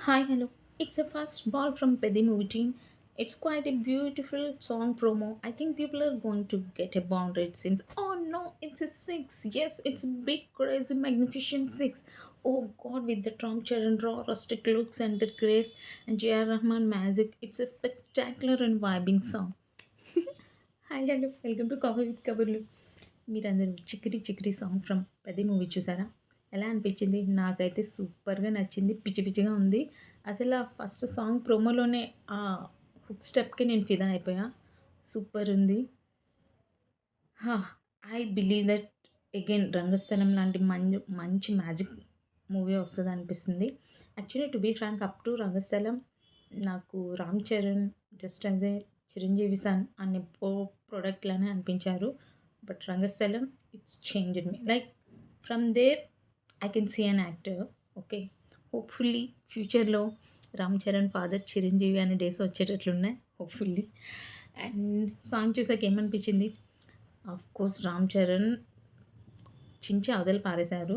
Hi, hello. It's a first ball from Pedi movie team. It's quite a beautiful song promo. I think people are going to get a boundary, it seems. Oh no, it's a six. Yes, it's a big, crazy, magnificent six. Oh god, with the trumpet and raw, rustic looks and the grace and J.R. Rahman magic. It's a spectacular and vibing song. Hi hello welcome to coffee with కబుర్లు. మీరందరూ చిక్కిరి చిక్కిరి song from పెద్ద movie చూసారా? ఎలా అనిపించింది? నాకైతే సూపర్గా నచ్చింది. పిచ్చి పిచ్చిగా ఉంది. అసలు ఆ ఫస్ట్ సాంగ్ ప్రోమోలోనే ఆ హుక్ స్టెప్కి నేను ఫిదా అయిపోయా. సూపర్ ఉంది. I believe that again Rangasthalam లాంటి మంచి మ్యాజిక్ మూవీ వస్తుంది అనిపిస్తుంది. Actually to be frank up to Rangasthalam నాకు Ram Charan just as a Chiranjeevi son అనే ప్రోడక్ట్ లానే అనిపించారు. But Rangasthalam it's changed me. Like from there I can see an actor. Okay, hopefully ఫ్యూచర్లో Ram Charan father Chiranjeevi అనే డేస్ వచ్చేటట్లున్నాయి హోప్ఫుల్లీ. అండ్ సాంగ్ చూసాక ఏమనిపించింది? ఆఫ్ కోర్స్ రామ్ చరణ్ చించి అవతల పారేశారు.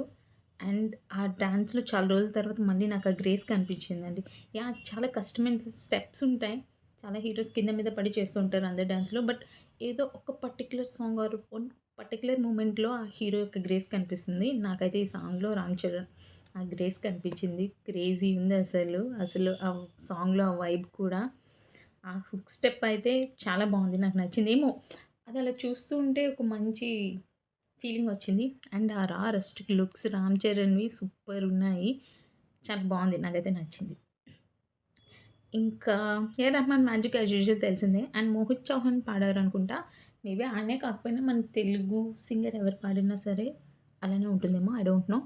అండ్ ఆ డాన్స్‌లో చాలా రోజుల తర్వాత మళ్ళీ నాకు ఆ గ్రేస్ కనిపించిందండి. యాహ్! చాలా కష్టమైన స్టెప్స్ ఉంటాయి. చాలా హీరోస్ కింద మీద పడి చేస్తూ ఉంటారు అందరు డాన్స్‌లో. బట్ ఏదో ఒక particular song or one particular మూమెంట్‌లో ఆ హీరో యొక్క గ్రేస్ కనిపిస్తుంది. నాకైతే ఈ సాంగ్‌లో రామ్ చరణ్ ఆ గ్రేస్ కనిపించింది. క్రేజీ ఉంది అసలు. అసలు ఆ సాంగ్‌లో ఆ వైబ్ కూడా. ఆ హుక్ స్టెప్ అయితే చాలా బాగుంది. నాకు నచ్చింది. ఏమో అది అలా చూస్తూ ఉంటే ఒక మంచి ఫీలింగొచ్చింది. అండ్ ఆ రస్టిక్ లుక్స్ రామ్ చరణ్‌వి సూపరున్నాయి. చాలా బావుంది. నాకైతే నచ్చింది. ఇంకా AR Rahman magic as usual తెలిసిందే. అండ్ మోహిత్ చౌహాన్ పాడారనుకుంటా. మేబీ ఆయనే కాకపోయినా మన తెలుగు సింగర్ ఎవరు పాడినా సరే అలానే ఉంటుందేమో. I don't know.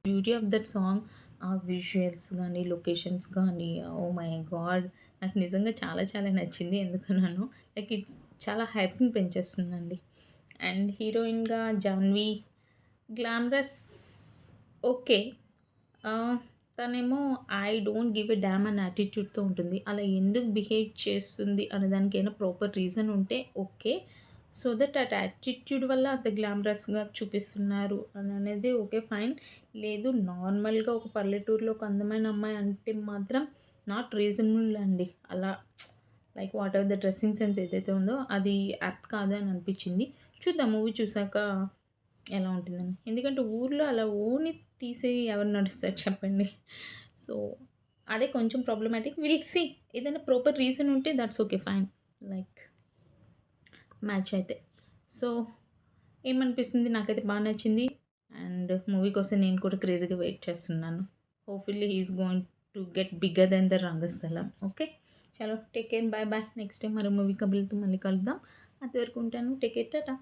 Beauty of that song ఆ విజువల్స్ గానీ, లొకేషన్స్ గానీ, ఓహ్ మై గాడ్! నాకు నిజంగా చాలా చాలా నచ్చింది. ఎందుకనో లైక్ ఇట్స్ చాలా హైప్‌ని పెంచేస్తుందండి. అండ్ హీరోయిన్‌గా జాన్వి గ్లామరస్ ఓకే. తనేమో I don't give a damn అనే యాటిట్యూడ్‌తో ఉంటుంది. అలా ఎందుకు బిహేవ్ చేస్తుంది అనే దానికైనా ప్రాపర్ రీజన్ ఉంటే okay. So that at attitude వల్ల అంత గ్లామరస్‌గా చూపిస్తున్నారు అని అనేది ఓకే ఫైన్. లేదు నార్మల్‌గా ఒక పల్లెటూరులో ఒక అందమైన అమ్మాయి అంటే మాత్రం నాట్ రీజనబుల్ అండి. అలా like what ever the dressing sense ఏదైతే ఉందో అది యాప్ట్ కాదు అని అనిపించింది. చూద్దాం మూవీ చూసాక ఎలా ఉంటుందని. ఎందుకంటే ఊర్లో అలా ఓని తీసి ఎవరు నడుస్తారు చెప్పండి. సో, అదే కొంచెం ప్రాబ్లమాటిక్. Will see. ఏదైనా ప్రాపర్ రీజన్ ఉంటే that's okay fine. Like match అయితే. సో, ఏమనిపిస్తుంది? నాకైతే బా నచ్చింది. అండ్ మూవీ కోసం నేను కూడా క్రేజీగా వెయిట్ చేస్తున్నాను. Hopefully he is going to get bigger then the Rangasthalam. Okay. చలో take care. Bye bye. Next time మరో మూవీ కబుర్లతో మళ్ళీ కలుద్దాం. అంతవరకు ఉంటాను. Take care. టాటా.